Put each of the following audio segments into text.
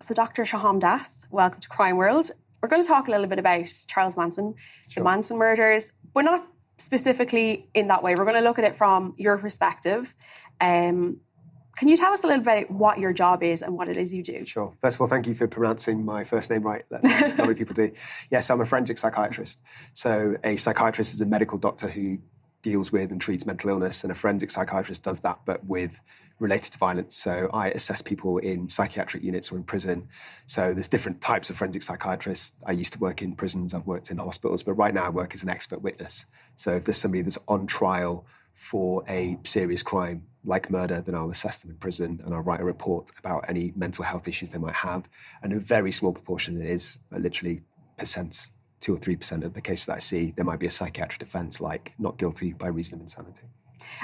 So Dr. Sohom, welcome to Crime World. We're going to talk a little bit about Charles Manson, the Manson murders, but not specifically in that way. We're going to look at it from your perspective. Can you tell us a little bit about what your job is and what it is you do? Sure. First of all, thank you for pronouncing my first name right. Not many people do. Yes, I'm a forensic psychiatrist. So a psychiatrist is a medical doctor who deals with and treats mental illness, and a forensic psychiatrist does that, but with related to violence. So I assess people in psychiatric units or in prison. So there's different types of forensic psychiatrists. I used to work in prisons, I've worked in hospitals, but right now I work as an expert witness. So if there's somebody that's on trial for a serious crime like murder, then I'll assess them in prison and I'll write a report about any mental health issues they might have. And a very small proportion, it is literally 2 or 3% of the cases that I see, there might be a psychiatric defense like not guilty by reason of insanity.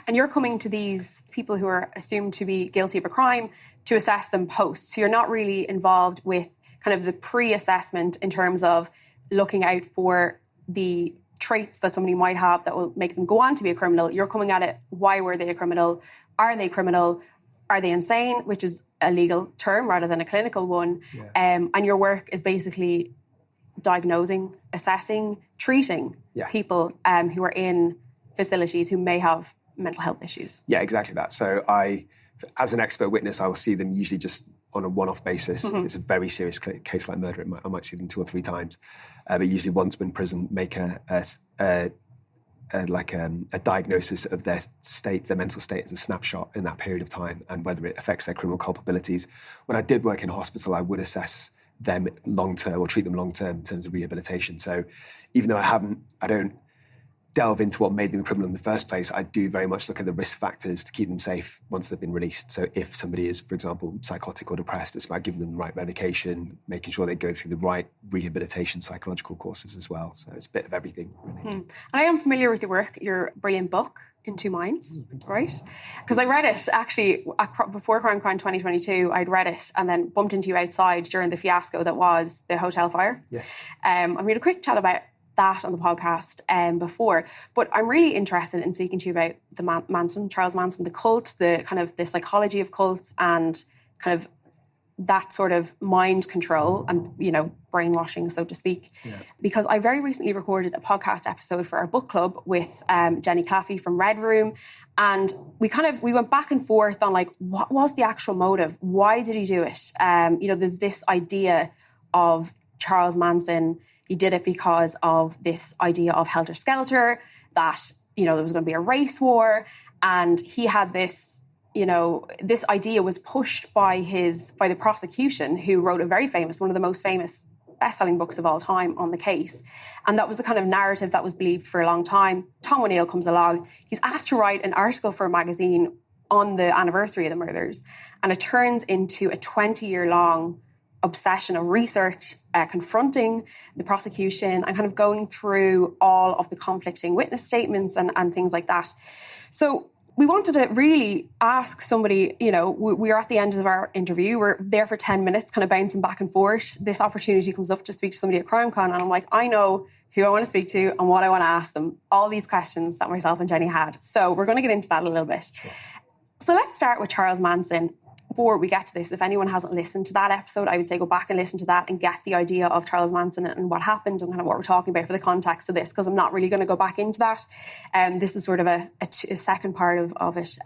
And you're coming to these people who are assumed to be guilty of a crime to assess them post. So you're not really involved with kind of the pre-assessment in terms of looking out for the traits that somebody might have that will make them go on to be a criminal. You're coming at it, why were they a criminal? Are they criminal? Are they insane? Which is a legal term rather than a clinical one. Yeah. And your work is basically diagnosing, assessing, treating people who are in facilities who may have mental health issues. Yeah, exactly that. So I, as an expert witness, I will see them usually just on a one-off basis. Mm-hmm. It's a very serious case like murder. I might see them 2 or 3 times. But usually once I'm in prison, make a diagnosis of their state, their mental state as a snapshot in that period of time and whether it affects their criminal culpabilities. When I did work in a hospital, I would assess them long-term or treat them long-term in terms of rehabilitation. So even though I don't delve into what made them a criminal in the first place, I do very much look at the risk factors to keep them safe once they've been released. So if somebody is, for example, psychotic or depressed, it's about giving them the right medication, making sure they go through the right rehabilitation psychological courses as well. So it's a bit of everything, really. And I am familiar with your work, your brilliant book, In Two Minds, right? Because I read it, actually, before Crime 2022, I'd read it and then bumped into you outside during the fiasco that was the hotel fire. Yeah. And we had a quick chat about that on the podcast before, but I'm really interested in speaking to you about the Charles Manson, the cult, the kind of the psychology of cults and kind of that sort of mind control and, brainwashing, so to speak. Yeah. Because I very recently recorded a podcast episode for our book club with Jenny Claffey from Red Room. And we went back and forth on what was the actual motive? Why did he do it? There's this idea of Charles Manson. He did it because of this idea of helter-skelter, that, there was going to be a race war. And he had this, this idea was pushed by the prosecution, who wrote one of the most famous best-selling books of all time on the case. And that was the kind of narrative that was believed for a long time. Tom O'Neill comes along. He's asked to write an article for a magazine on the anniversary of the murders. And it turns into a 20-year-long obsession of research, confronting the prosecution and kind of going through all of the conflicting witness statements and things like that. So we wanted to really ask somebody, we're at the end of our interview. We're there for 10 minutes, kind of bouncing back and forth. This opportunity comes up to speak to somebody at CrimeCon, and I'm like, I know who I want to speak to and what I want to ask them. All these questions that myself and Jenny had. So we're going to get into that a little bit. Sure. So let's start with Charles Manson. Before we get to this, if anyone hasn't listened to that episode, I would say go back and listen to that and get the idea of Charles Manson and what happened and kind of what we're talking about for the context of this, because I'm not really going to go back into that. This is sort of a second part of it.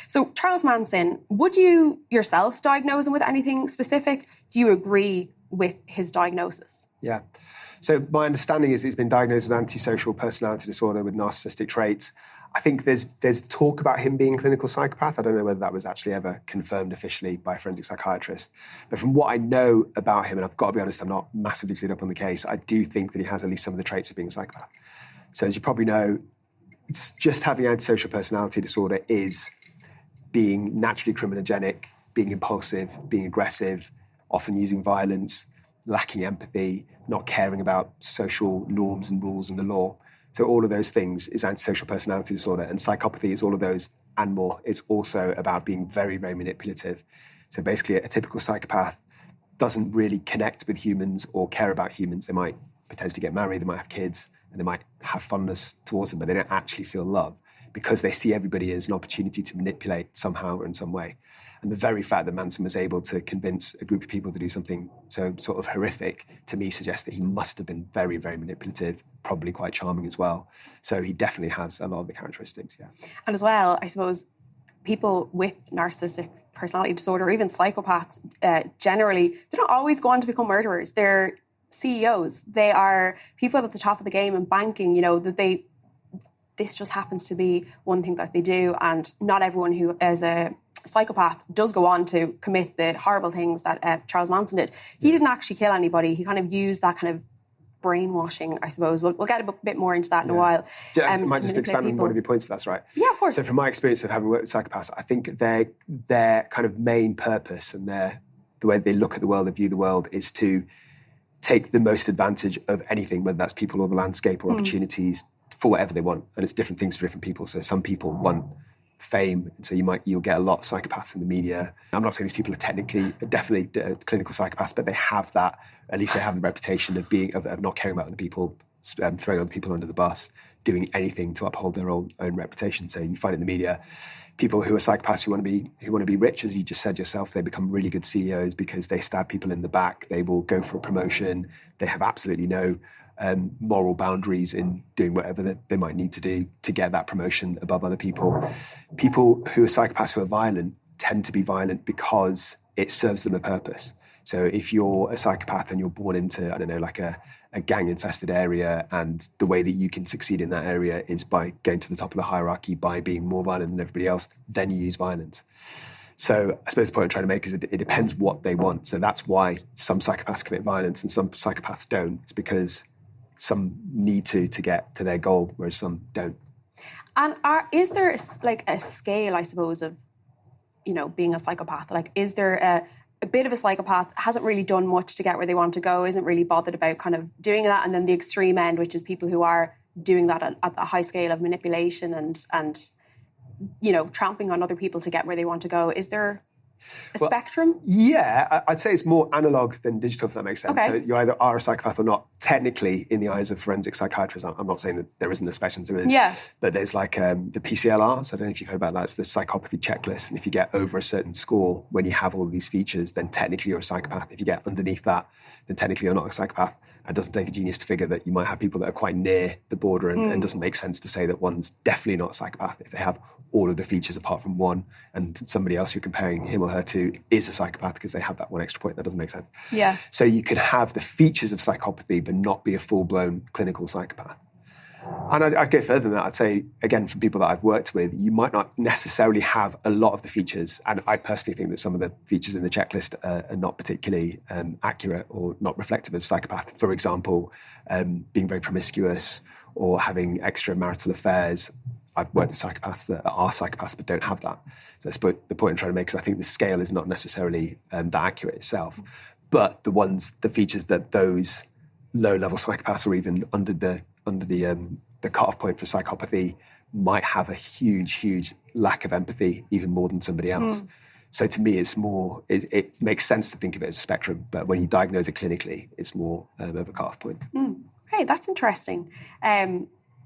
So Charles Manson, would you yourself diagnose him with anything specific? Do you agree with his diagnosis? Yeah. So my understanding is he's been diagnosed with antisocial personality disorder with narcissistic traits. I think there's talk about him being a clinical psychopath. I don't know whether that was actually ever confirmed officially by a forensic psychiatrist. But from what I know about him, and I've got to be honest, I'm not massively clued up on the case, I do think that he has at least some of the traits of being a psychopath. So as you probably know, it's just having antisocial personality disorder is being naturally criminogenic, being impulsive, being aggressive, often using violence, lacking empathy, not caring about social norms and rules and the law. So all of those things is antisocial personality disorder, and psychopathy is all of those and more. It's also about being very, very manipulative. So basically a typical psychopath doesn't really connect with humans or care about humans. They might potentially get married, they might have kids, and they might have fondness towards them, but they don't actually feel love. because they see everybody as an opportunity to manipulate somehow or in some way. And the very fact that Manson was able to convince a group of people to do something so sort of horrific, to me suggests that he must have been very, very manipulative, probably quite charming as well. So he definitely has a lot of the characteristics, yeah. And as well, I suppose, people with narcissistic personality disorder, or even psychopaths, generally, they don't always go on to become murderers. They're CEOs. They are people at the top of the game in banking, this just happens to be one thing that they do. And not everyone who is a psychopath does go on to commit the horrible things that Charles Manson did. He didn't actually kill anybody. He kind of used that kind of brainwashing, I suppose. We'll get a bit more into that in a while. I might just expand on one of your points if that's right. Yeah, of course. So from my experience of having worked with psychopaths, I think their kind of main purpose and the way they look at the world, they view the world, is to take the most advantage of anything, whether that's people or the landscape or opportunities, for whatever they want. And it's different things for different people. So some people want fame, and so you'll get a lot of psychopaths in the media. I'm not saying these people are definitely clinical psychopaths, but they have that, at least they have the reputation of not caring about other people, throwing other people under the bus, doing anything to uphold their own reputation. So you find in the media people who are psychopaths who want to be rich, as you just said yourself. They become really good CEOs because they stab people in the back. They will go for a promotion. They have absolutely no moral boundaries in doing whatever they might need to do to get that promotion above other people. People who are psychopaths who are violent tend to be violent because it serves them a purpose. So if you're a psychopath and you're born into, I don't know, like a gang-infested area, and the way that you can succeed in that area is by going to the top of the hierarchy, by being more violent than everybody else, then you use violence. So I suppose the point I'm trying to make is it depends what they want. So that's why some psychopaths commit violence and some psychopaths don't. It's because some need to get to their goal, whereas some don't. And is there a scale, I suppose, of, being a psychopath? Like, is there a bit of a psychopath hasn't really done much to get where they want to go, isn't really bothered about kind of doing that, and then the extreme end, which is people who are doing that at a high scale of manipulation and trampling on other people to get where they want to go? Is there a spectrum? Yeah, I'd say it's more analog than digital, if that makes sense. Okay. So you either are a psychopath or not. Technically, in the eyes of forensic psychiatrists, I'm not saying that there isn't a spectrum, there is. Yeah. But there's like the PCLR, so I don't know if you've heard about that. It's the psychopathy checklist. And if you get over a certain score, when you have all of these features, then technically you're a psychopath. If you get underneath that, then technically you're not a psychopath. It doesn't take a genius to figure that you might have people that are quite near the border, and it doesn't make sense to say that one's definitely not a psychopath if they have all of the features apart from one, and somebody else you're comparing him or her to is a psychopath because they have that one extra point. That doesn't make sense. Yeah. So you can have the features of psychopathy but not be a full-blown clinical psychopath. And I'd go further than that. I'd say, again, from people that I've worked with, you might not necessarily have a lot of the features. And I personally think that some of the features in the checklist are not particularly accurate or not reflective of psychopath. For example, being very promiscuous or having extramarital affairs. I've worked with psychopaths that are psychopaths but don't have that. So that's the point I'm trying to make, because I think the scale is not necessarily that accurate itself. But the features that those low-level psychopaths or even under the cut-off point for psychopathy might have a huge lack of empathy, even more than somebody else. So to me, it makes sense to think of it as a spectrum, but when you diagnose it clinically, it's more of a cut-off point. Hey, that's interesting.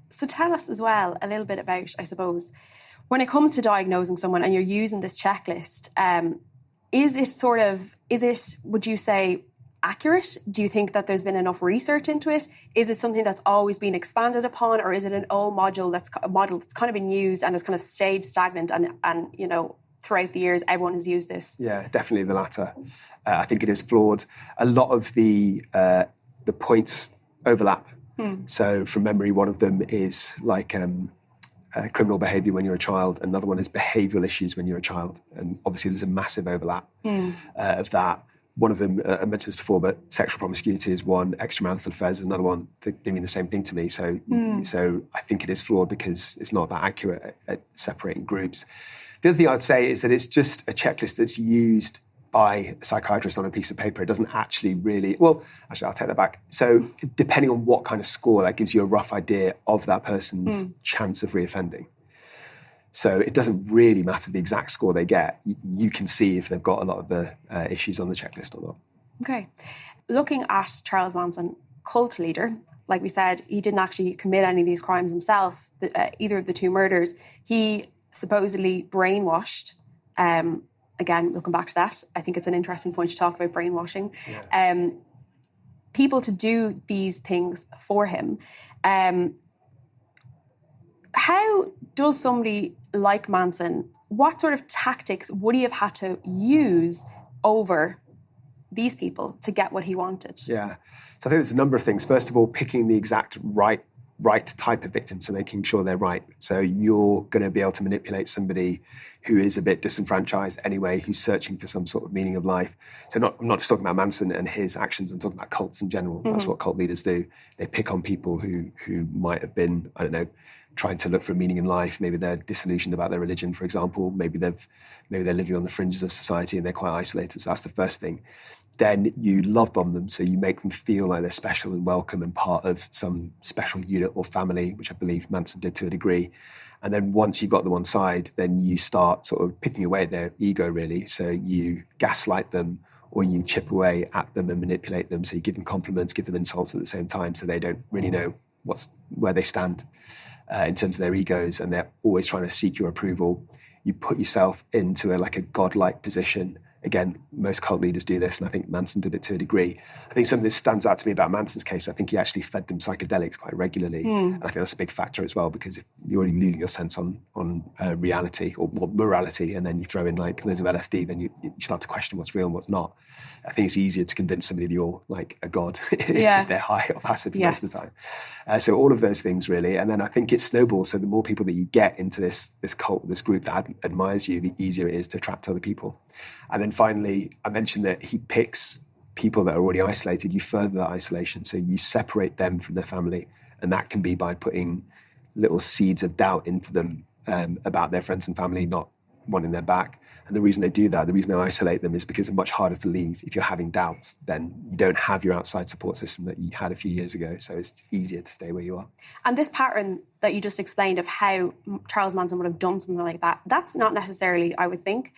So tell us as well a little bit about, I suppose, when it comes to diagnosing someone and you're using this checklist, would you say, accurate? Do you think that there's been enough research into it? Is it something that's always been expanded upon, or is it an old model that's kind of been used and has kind of stayed stagnant and throughout the years everyone has used this? Yeah, definitely the latter. I think it is flawed. A lot of the points overlap. So from memory, one of them is like criminal behaviour when you're a child. Another one is behavioural issues when you're a child. And obviously there's a massive overlap of that. One of them, I mentioned this before, but sexual promiscuity is one, extramarital affairs is another one. They mean the same thing to me. So I think it is flawed because it's not that accurate at separating groups. The other thing I'd say is that it's just a checklist that's used by a psychiatrist on a piece of paper. It doesn't actually really, well, actually, I'll take that back. So depending on what kind of score, that gives you a rough idea of that person's chance of reoffending. So it doesn't really matter the exact score they get. You can see if they've got a lot of the issues on the checklist or not. Okay. Looking at Charles Manson, cult leader, like we said, he didn't actually commit any of these crimes himself, either of the two murders. He supposedly brainwashed, again, we'll come back to that. I think it's an interesting point to talk about brainwashing. Yeah. People to do these things for him. How does somebody like Manson, what sort of tactics would he have had to use over these people to get what he wanted? Yeah. So I think there's a number of things. First of all, picking the exact right type of victim, so making sure they're right. So you're going to be able to manipulate somebody who is a bit disenfranchised anyway, who's searching for some sort of meaning of life. So I'm not just talking about Manson and his actions, I'm talking about cults in general. Mm-hmm. That's what cult leaders do. They pick on people who might have been, I don't know, trying to look for a meaning in life. Maybe they're disillusioned about their religion, for example. Maybe they're living on the fringes of society and they're quite isolated. So that's the first thing. Then you love bomb them, so you make them feel like they're special and welcome and part of some special unit or family, which I believe Manson did to a degree. And then once you've got them on side, then you start sort of picking away at their ego, really. So you gaslight them, or you chip away at them and manipulate them. So you give them compliments, give them insults at the same time, so they don't really know where they stand in terms of their egos, and they're always trying to seek your approval. You put yourself into a godlike position. Again, most cult leaders do this, and I think Manson did it to a degree. I think something that stands out to me about Manson's case, I think he actually fed them psychedelics quite regularly. And I think that's a big factor as well, because if you're already losing your sense on reality or morality, and then you throw in like loads of LSD, then you start to question what's real and what's not. I think it's easier to convince somebody that you're like a god if they're high off acid most of the time. So all of those things really. And then I think it snowballs. So the more people that you get into this cult, this group that admires you, the easier it is to attract other people. And then finally, I mentioned that he picks people that are already isolated. You further that isolation. So you separate them from their family. And that can be by putting little seeds of doubt into them about their friends and family not wanting their back. And the reason they do that, the reason they isolate them, is because it's much harder to leave. If you're having doubts, then you don't have your outside support system that you had a few years ago. So it's easier to stay where you are. And this pattern that you just explained of how Charles Manson would have done something like that, that's not necessarily, I would think,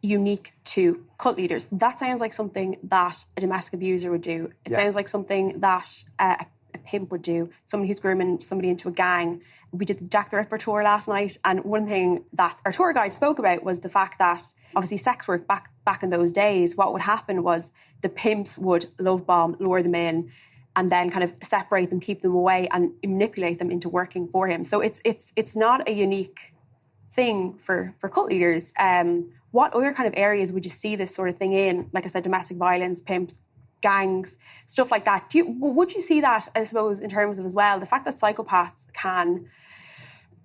unique to cult leaders. That sounds like something that a domestic abuser would do. It sounds like something that a pimp would do, somebody who's grooming somebody into a gang. We did the Jack the Ripper tour last night, and one thing that our tour guide spoke about was the fact that obviously sex work back in those days, what would happen was the pimps would love bomb, lure them in, and then kind of separate them, keep them away, and manipulate them into working for him. So it's not a unique thing for cult leaders. What other kind of areas would you see this sort of thing in? Like I said, domestic violence, pimps, gangs, stuff like that. Would you see that, I suppose, in terms of as well, the fact that psychopaths can,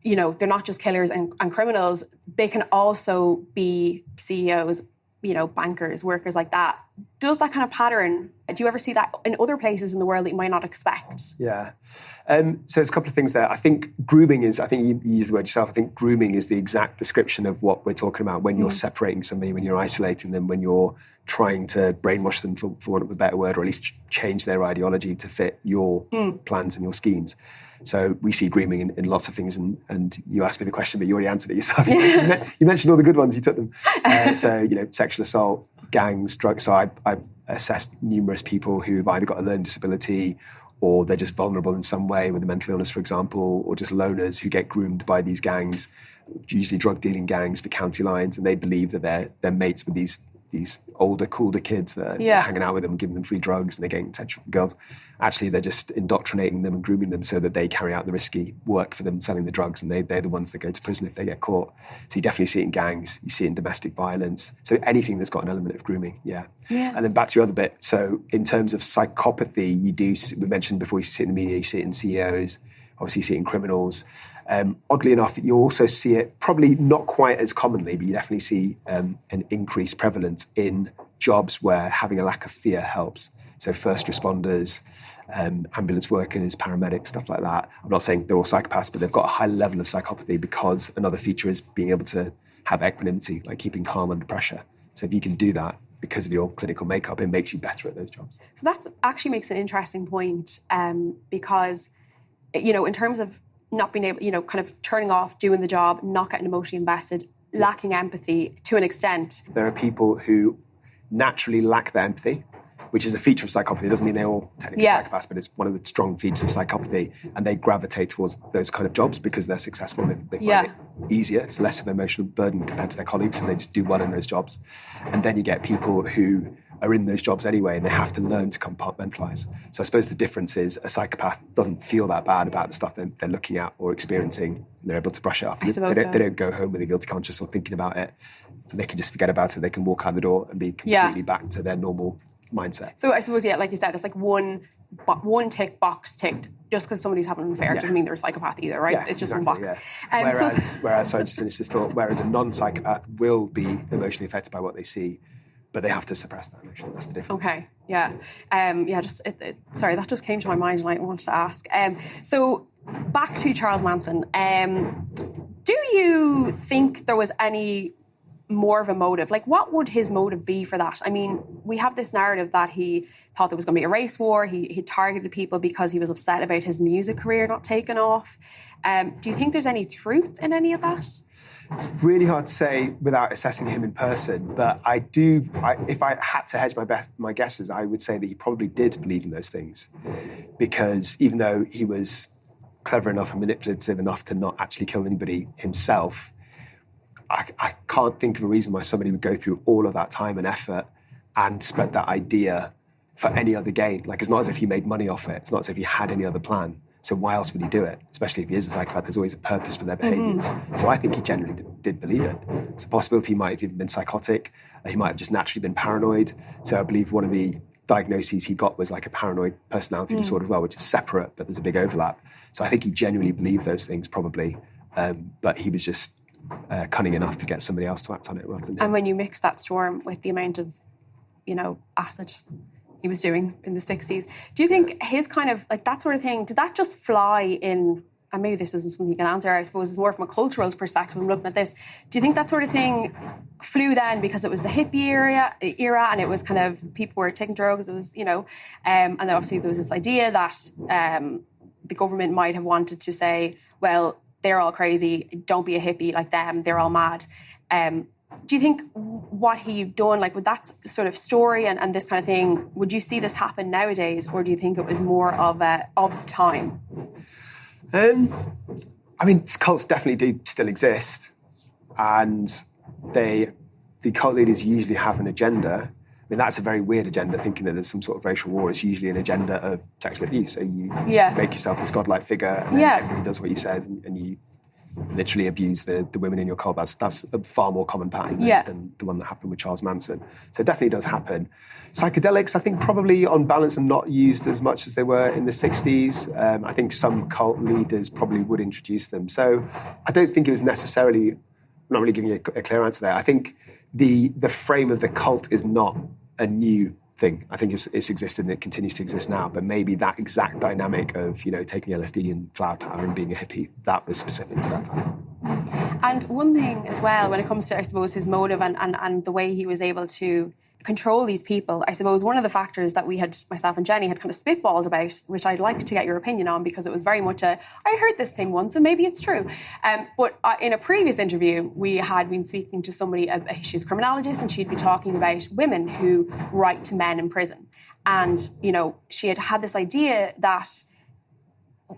they're not just killers and criminals, they can also be CEOs, bankers, workers like that. Does that kind of pattern, do you ever see that in other places in the world that you might not expect? Yeah. So there's a couple of things there. I think grooming is, I think you used the word yourself, I think grooming is the exact description of what we're talking about when you're separating somebody, when you're isolating them, when you're trying to brainwash them, for want of a better word, or at least change their ideology to fit your plans and your schemes. So we see grooming in lots of things, and you asked me the question, but you already answered it yourself. You mentioned all the good ones, you took them. So, sexual assault, gangs, drugs. So I assessed numerous people who've either got a learning disability or they're just vulnerable in some way with a mental illness, for example, or just loners who get groomed by these gangs, usually drug dealing gangs for county lines, and they believe that they're mates with these older, cooler kids that are hanging out with them, giving them free drugs, and they're getting attention from girls. Actually, they're just indoctrinating them and grooming them so that they carry out the risky work for them selling the drugs, and they're the ones that go to prison if they get caught. So you definitely see it in gangs, you see it in domestic violence. So anything that's got an element of grooming, And then back to your other bit. So in terms of psychopathy, we mentioned before, you see it in the media, you see it in CEOs, obviously you see it in criminals. Oddly enough, you also see it, probably not quite as commonly, but you definitely see an increased prevalence in jobs where having a lack of fear helps. So first responders, ambulance workers, paramedics, stuff like that. I'm not saying they're all psychopaths, but they've got a high level of psychopathy because another feature is being able to have equanimity, like keeping calm under pressure. So if you can do that because of your clinical makeup, it makes you better at those jobs. So that actually makes an interesting point because, in terms of not being able, kind of turning off, doing the job, not getting emotionally invested, lacking empathy to an extent. There are people who naturally lack the empathy, which is a feature of psychopathy. It doesn't mean they're all technically psychopaths, but it's one of the strong features of psychopathy. And they gravitate towards those kind of jobs because they're successful. They find it easier. It's less of an emotional burden compared to their colleagues, and they just do well in those jobs. And then you get people who are in those jobs anyway, and they have to learn to compartmentalize. So I suppose the difference is a psychopath doesn't feel that bad about the stuff they're looking at or experiencing, and they're able to brush it off. They don't go home with a guilty conscience or thinking about it. And they can just forget about it. They can walk out the door and be completely back to their normal mindset. So I suppose, like you said, it's like one tick box ticked. Just because somebody's having an affair doesn't mean they're a psychopath either, right? It's just one box. Whereas, sorry, just finish this thought, whereas a non-psychopath will be emotionally affected by what they see, but they have to suppress that emotion. That's the difference. Okay, yeah. Sorry, that just came to my mind and I wanted to ask. So back to Charles Manson. Do you think there was any more of a motive? Like, what would his motive be for that? I mean, we have this narrative that he thought there was going to be a race war. He targeted people because he was upset about his music career not taking off. Do you think there's any truth in any of that? It's really hard to say without assessing him in person, but if I had to hedge my guesses, I would say that he probably did believe in those things, because even though he was clever enough and manipulative enough to not actually kill anybody himself, I can't think of a reason why somebody would go through all of that time and effort and spread that idea for any other gain. Like, it's not as if he made money off it. It's not as if he had any other plan. So why else would he do it? Especially if he is a psychopath, there's always a purpose for their behaviours. So I think he generally did believe it. It's a possibility he might have even been psychotic. He might have just naturally been paranoid. So I believe one of the diagnoses he got was like a paranoid personality disorder as well, which is separate, but there's a big overlap. So I think he genuinely believed those things probably, but he was just cunning enough to get somebody else to act on it rather than him. And when you mix that storm with the amount of, acid he was doing in the 60s, do you think his kind of, like, that sort of thing, did that just fly in, and maybe this isn't something you can answer, I suppose it's more from a cultural perspective, I'm looking at this, do you think that sort of thing flew then because it was the hippie era and it was kind of, people were taking drugs, it was, and then obviously there was this idea that the government might have wanted to say, well, they're all crazy, don't be a hippie like them, they're all mad. Do you think what he'd done, like with that sort of story and this kind of thing, would you see this happen nowadays, or do you think it was more of the time? I mean, cults definitely do still exist, and the cult leaders usually have an agenda. I mean, that's a very weird agenda, thinking that there's some sort of racial war. It's usually an agenda of sexual abuse. So you make yourself this godlike figure, and everybody does what you said, and you literally abuse the women in your cult. That's a far more common pattern than the one that happened with Charles Manson. So it definitely does happen. Psychedelics, I think, probably on balance are not used as much as they were in the 60s. I think some cult leaders probably would introduce them. So I don't think it was necessarily, I'm not really giving you a clear answer there. I think the frame of the cult is not a new thing. I think it's existed and it continues to exist now, but maybe that exact dynamic of, taking LSD and flower power and being a hippie, that was specific to that time. And one thing as well, when it comes to, I suppose, his motive and the way he was able to control these people, I suppose one of the factors that we had, myself and Jenny, had kind of spitballed about, which I'd like to get your opinion on, because it was very much I heard this thing once and maybe it's true. But in a previous interview, we had been speaking to somebody, she's a criminologist, and she'd be talking about women who write to men in prison. And, she had this idea that,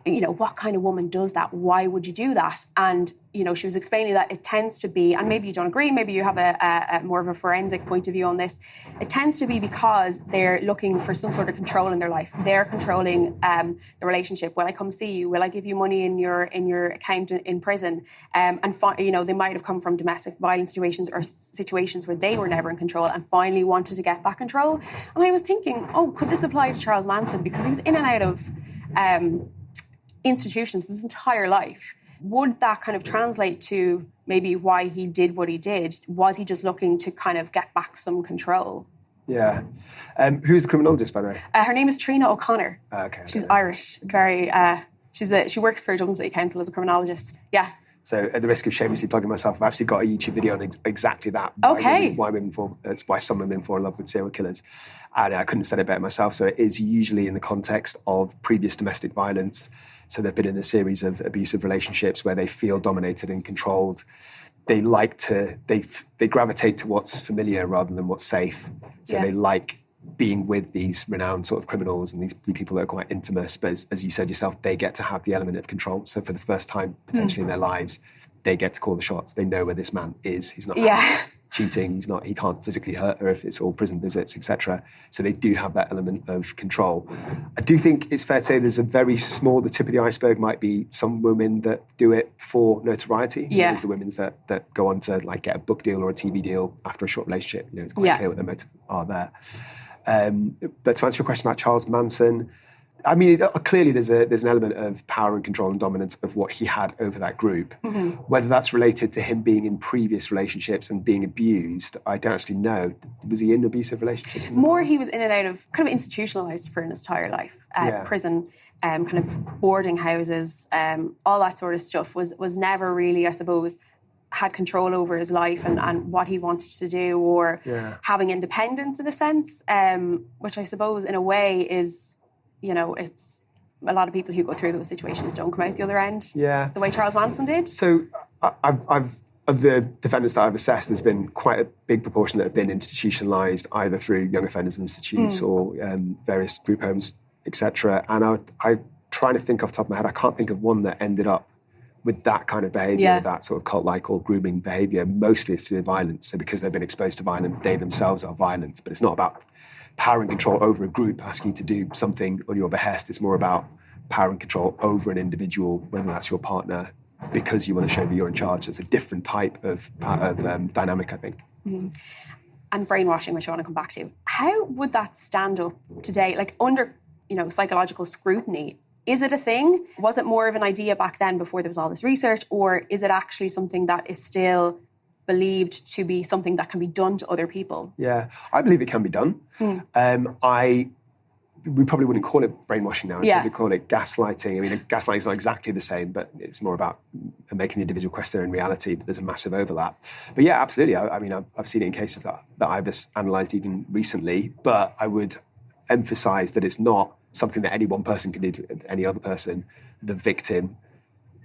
what kind of woman does that? Why would you do that? And, she was explaining that it tends to be, and maybe you don't agree, maybe you have a more of a forensic point of view on this, it tends to be because they're looking for some sort of control in their life. They're controlling the relationship. Will I come see you? Will I give you money in your account in prison? They might have come from domestic violence situations or situations where they were never in control and finally wanted to get that control. And I was thinking, could this apply to Charles Manson? Because he was in and out of institutions his entire life. Would that kind of translate to maybe why he did what he did? Was he just looking to kind of get back some control? Yeah. Who's the criminologist, by the way? Her name is Trina O'Connor. Okay. She's Irish. Very. She works for Dublin City Council as a criminologist. Yeah. So at the risk of shamelessly plugging myself, I've actually got a YouTube video on exactly that. Okay. Why some women fall in love with serial killers. And I couldn't have said it better myself. So it is usually in the context of previous domestic violence. So they've been in a series of abusive relationships where they feel dominated and controlled. They like to, they gravitate to what's familiar rather than what's safe. So they like being with these renowned sort of criminals and these people that are quite infamous, but as you said yourself, they get to have the element of control. So for the first time potentially in their lives, they get to call the shots. They know where this man is. He's not cheating. He can't physically hurt her if it's all prison visits, etc. So they do have that element of control. I do think it's fair to say there's a very small, the tip of the iceberg might be some women that do it for notoriety. Yeah. There's the women that go on to like get a book deal or a TV deal after a short relationship. It's quite clear what their motives are there. But to answer your question about Charles Manson, I mean, clearly there's an element of power and control and dominance of what he had over that group. Mm-hmm. Whether that's related to him being in previous relationships and being abused, I don't actually know. Was he in abusive relationships? More, he was in and out of, kind of institutionalised for his entire life. Prison, kind of boarding houses, all that sort of stuff was never really, I suppose, had control over his life and what he wanted to do, or having independence in a sense, which I suppose in a way is... it's a lot of people who go through those situations don't come out the other end the way Charles Manson did. So I've of the defendants that I've assessed, there's been quite a big proportion that have been institutionalised either through Young Offenders Institutes or various group homes, etc. And I trying to think off the top of my head, I can't think of one that ended up with that kind of behaviour, that sort of cult-like or grooming behaviour. Mostly it's through violence. So because they've been exposed to violence, they themselves are violent. But it's not about power and control over a group asking you to do something on your behest. It's more about power and control over an individual, whether that's your partner, because you want to show that you're in charge. It's a different type of dynamic, I think. Mm-hmm. And brainwashing, which I want to come back to. How would that stand up today, like under, psychological scrutiny? Is it a thing? Was it more of an idea back then before there was all this research, or is it actually something that is still believed to be something that can be done to other people? Yeah, I believe it can be done. We probably wouldn't call it brainwashing now. We'd probably call it gaslighting. I mean, gaslighting is not exactly the same, but it's more about making the individual question their own reality. But there's a massive overlap. But yeah, absolutely. I mean, I've seen it in cases that I've analysed even recently. But I would emphasise that it's not something that any one person can do to any other person. The victim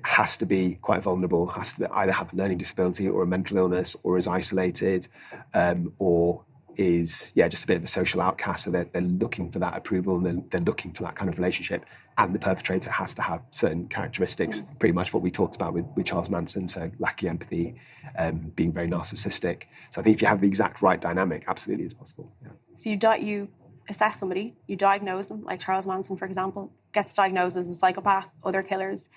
has to be quite vulnerable, has to either have a learning disability or a mental illness, or is isolated, or is just a bit of a social outcast. So they're looking for that approval, and they're looking for that kind of relationship. And the perpetrator has to have certain characteristics, pretty much what we talked about with Charles Manson. So lacking empathy, being very narcissistic. So I think if you have the exact right dynamic, absolutely it's possible. Yeah. So you assess somebody, you diagnose them, like Charles Manson, for example, gets diagnosed as a psychopath, other killers.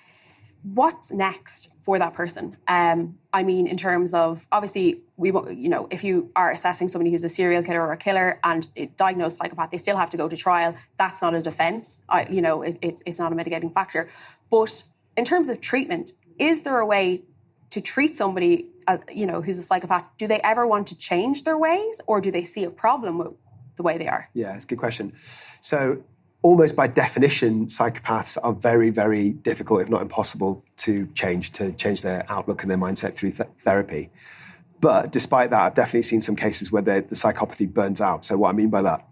What's next for that person? I mean, in terms of, obviously, if you are assessing somebody who's a serial killer or a killer and diagnosed psychopath, they still have to go to trial. That's not a defence. It's not a mitigating factor. But in terms of treatment, is there a way to treat somebody, who's a psychopath? Do they ever want to change their ways, or do they see a problem with the way they are? Yeah, it's a good question. So almost by definition, psychopaths are very, very difficult, if not impossible, to change their outlook and their mindset through therapy. But despite that, I've definitely seen some cases where the psychopathy burns out. So what I mean by that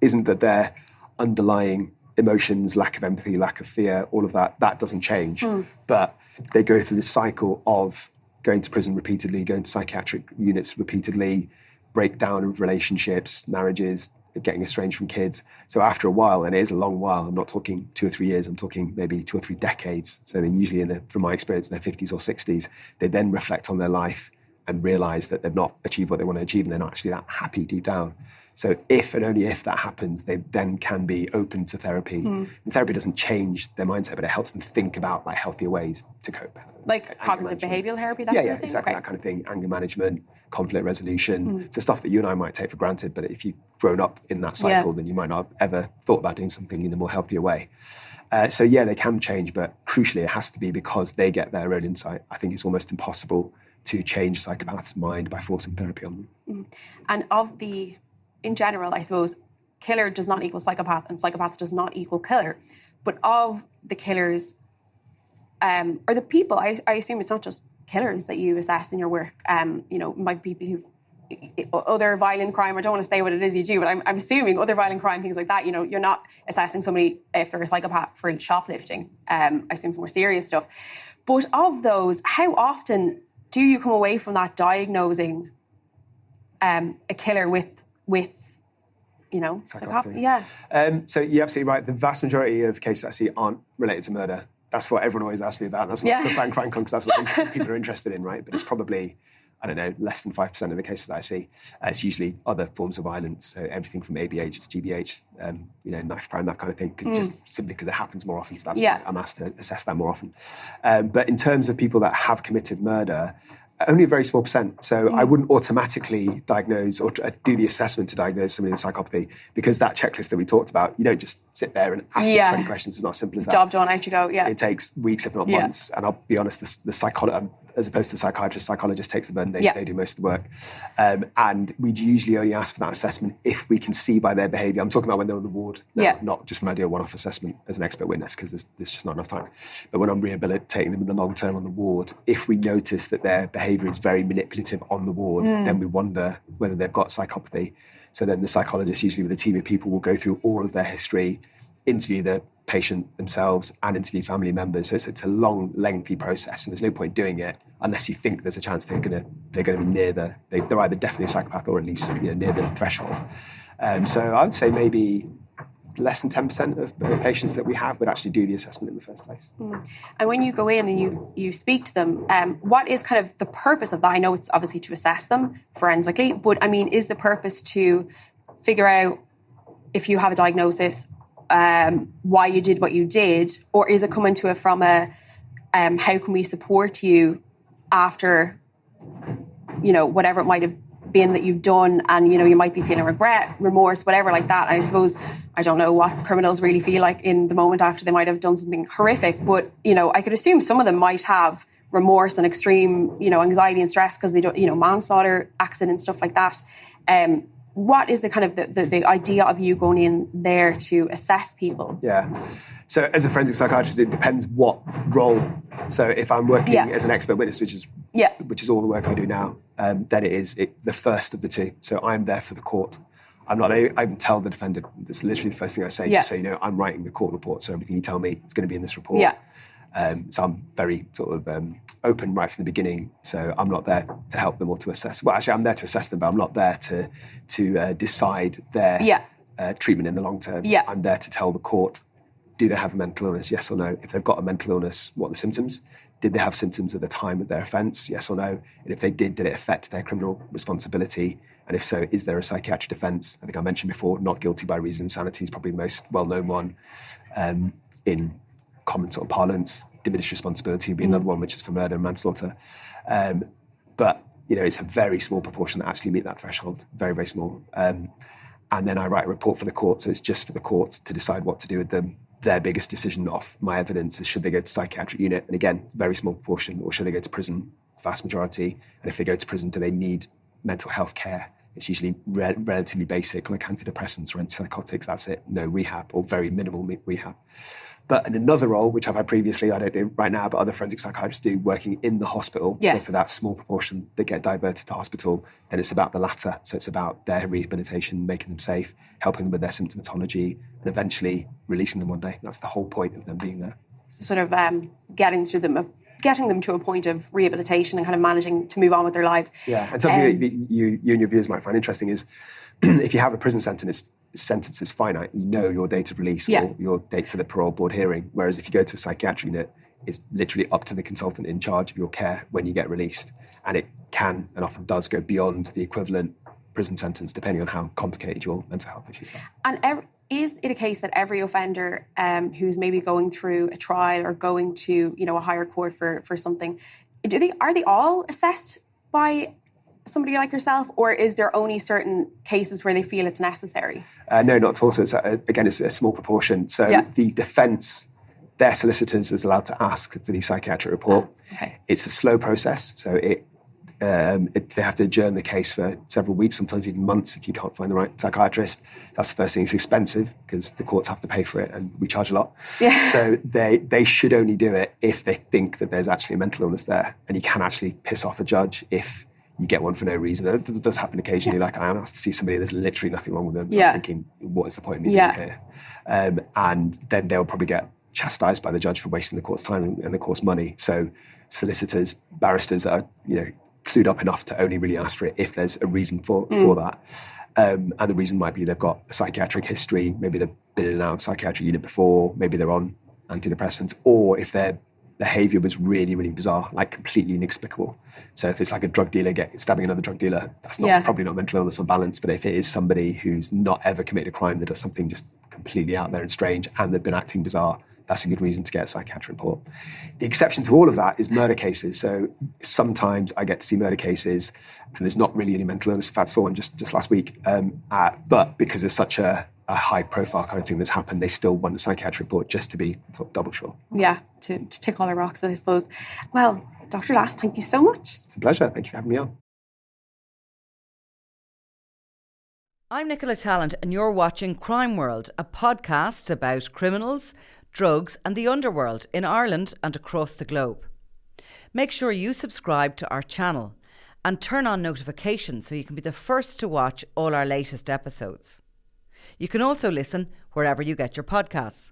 isn't that their underlying emotions, lack of empathy, lack of fear, all of that doesn't change. But they go through this cycle of going to prison repeatedly, going to psychiatric units repeatedly, breakdown of relationships, marriages, getting estranged from kids. So after a while, and it is a long while, I'm not talking 2 or 3 years, I'm talking maybe 2 or 3 decades. So they're usually from my experience, in their 50s or 60s, they then reflect on their life and realise that they've not achieved what they want to achieve, and they're not actually that happy deep down. So if and only if that happens, they then can be open to therapy. And therapy doesn't change their mindset, but it helps them think about healthier ways to cope. Like cognitive behavioural therapy, that sort of thing? Exactly, that kind of thing. Anger management, conflict resolution. It's the stuff that you and I might take for granted, but if you've grown up in that cycle, then you might not have ever thought about doing something in a more healthier way. So they can change, but crucially it has to be because they get their own insight. I think it's almost impossible to change a psychopath's mind by forcing therapy on them. And in general, I suppose, killer does not equal psychopath, and psychopath does not equal killer. But of the killers, or the people, I assume it's not just killers that you assess in your work. Might be people who've other violent crime. I don't want to say what it is you do, but I'm assuming other violent crime, things like that. You're not assessing somebody if they're a psychopath for shoplifting. I assume some more serious stuff. But of those, how often do you come away from that diagnosing a killer with Psychopathy. Yeah. So you're absolutely right. The vast majority of cases I see aren't related to murder. That's what everyone always asks me about. That's what the Frank crime con, because that's what people are interested in, right? But it's probably, I don't know, less than 5% of the cases that I see. It's usually other forms of violence, so everything from ABH to GBH, knife crime, that kind of thing, just simply because it happens more often. So that's why I'm asked to assess that more often. But in terms of people that have committed murder, only a very small percent. So I wouldn't automatically diagnose or do the assessment to diagnose somebody with psychopathy, because that checklist that we talked about, you don't just sit there and ask them 20 questions. It's not as simple as that. Job done, out you go, It takes weeks, if not months. And I'll be honest, the psychologist, as opposed to the psychologist takes the burden. They do most of the work. And we'd usually only ask for that assessment if we can see by their behaviour. I'm talking about when they're on the ward, not just when I do a one-off assessment as an expert witness, because there's just not enough time. But when I'm rehabilitating them in the long term on the ward, if we notice that their behaviour is very manipulative on the ward, then we wonder whether they've got psychopathy. So then the psychologist, usually with a team of people, will go through all of their history, interview the patient themselves and interview family members. So it's a long, lengthy process, and there's no point doing it unless you think there's a chance they're going to be near they're either definitely a psychopath or at least near the threshold. So I'd say maybe less than 10% of patients that we have would actually do the assessment in the first place. And when you go in and you speak to them, what is kind of the purpose of that? I know it's obviously to assess them forensically, but I mean, is the purpose to figure out if you have a diagnosis, why you did what you did, or is it coming to it from a how can we support you after whatever it might have been that you've done, and you might be feeling regret, remorse, whatever like that. And I suppose I don't know what criminals really feel like in the moment after they might have done something horrific, but I could assume some of them might have remorse and extreme anxiety and stress because they don't manslaughter, accidents, stuff like that. What is the kind of the idea of you going in there to assess people? Yeah. So as a forensic psychiatrist, it depends what role. So if I'm working as an expert witness, which is all the work I do now, then it is the first of the two. So I'm there for the court. I even tell the defendant, that's literally the first thing I say, just so I'm writing the court report, so everything you tell me is going to be in this report. So I'm very sort of open right from the beginning. So I'm not there to help them or to assess. Well, actually, I'm there to assess them, but I'm not there to decide their treatment in the long term. I'm there to tell the court, do they have a mental illness, yes or no? If they've got a mental illness, what are the symptoms? Did they have symptoms at the time of their offence, yes or no? And if they did it affect their criminal responsibility? And if so, is there a psychiatric defence? I think I mentioned before, not guilty by reason of insanity is probably the most well-known one. In common sort of parlance, diminished responsibility would be another one, which is for murder and manslaughter. But it's a very small proportion that actually meet that threshold, very, very small. And then I write a report for the court, so it's just for the court to decide what to do with them. Their biggest decision off my evidence is should they go to psychiatric unit, and again, very small proportion, or should they go to prison, vast majority. And if they go to prison, do they need mental health care? It's usually relatively basic, like antidepressants or antipsychotics, that's it. No rehab, or very minimal rehab. But in another role, which I've had previously, I don't do right now, but other forensic psychiatrists do, working in the hospital. So for that small proportion that get diverted to hospital, then it's about the latter. So it's about their rehabilitation, making them safe, helping them with their symptomatology, and eventually releasing them one day. That's the whole point of them being there. So sort of getting them to a point of rehabilitation and kind of managing to move on with their lives. Yeah, and something that you and your viewers might find interesting is if you have a prison sentence is finite, your date of release or your date for the parole board hearing, whereas if you go to a psychiatric unit, it's literally up to the consultant in charge of your care when you get released, and it can and often does go beyond the equivalent prison sentence depending on how complicated your mental health issues are. And is it a case that every offender who's maybe going through a trial or going to a higher court for something, are they all assessed by somebody like yourself, or is there only certain cases where they feel it's necessary? No, not at all. So it's a small proportion. So the defence, their solicitors is allowed to ask for the psychiatric report. It's a slow process. So they have to adjourn the case for several weeks, sometimes even months if you can't find the right psychiatrist. That's the first thing. It's expensive because the courts have to pay for it and we charge a lot. So they should only do it if they think that there's actually a mental illness there, and you can actually piss off a judge if you get one for no reason. It does happen occasionally. Like I am asked to see somebody, there's literally nothing wrong with them. I'm thinking, what is the point of me being here? And then they'll probably get chastised by the judge for wasting the court's time and the court's money. So solicitors, barristers are, clued up enough to only really ask for it if there's a reason for that. And the reason might be they've got a psychiatric history, maybe they've been in and out of psychiatric unit before, maybe they're on antidepressants, or if their behavior was really, really bizarre, like completely inexplicable. So if it's like a drug dealer stabbing another drug dealer, that's probably not mental illness or balance. But if it is somebody who's not ever committed a crime, that does something just completely out there and strange, and they've been acting bizarre, that's a good reason to get a psychiatric report. The exception to all of that is murder cases. So sometimes I get to see murder cases and there's not really any mental illness. In fact, I saw one just last week. But because there's such a high profile kind of thing that's happened, they still want a psychiatric report just to be double sure. Yeah, to tick all the boxes, I suppose. Well, Dr. Lass, thank you so much. It's a pleasure. Thank you for having me on. I'm Nicola Tallant and you're watching Crime World, a podcast about criminals, drugs and the underworld in Ireland and across the globe. Make sure you subscribe to our channel and turn on notifications so you can be the first to watch all our latest episodes. You can also listen wherever you get your podcasts.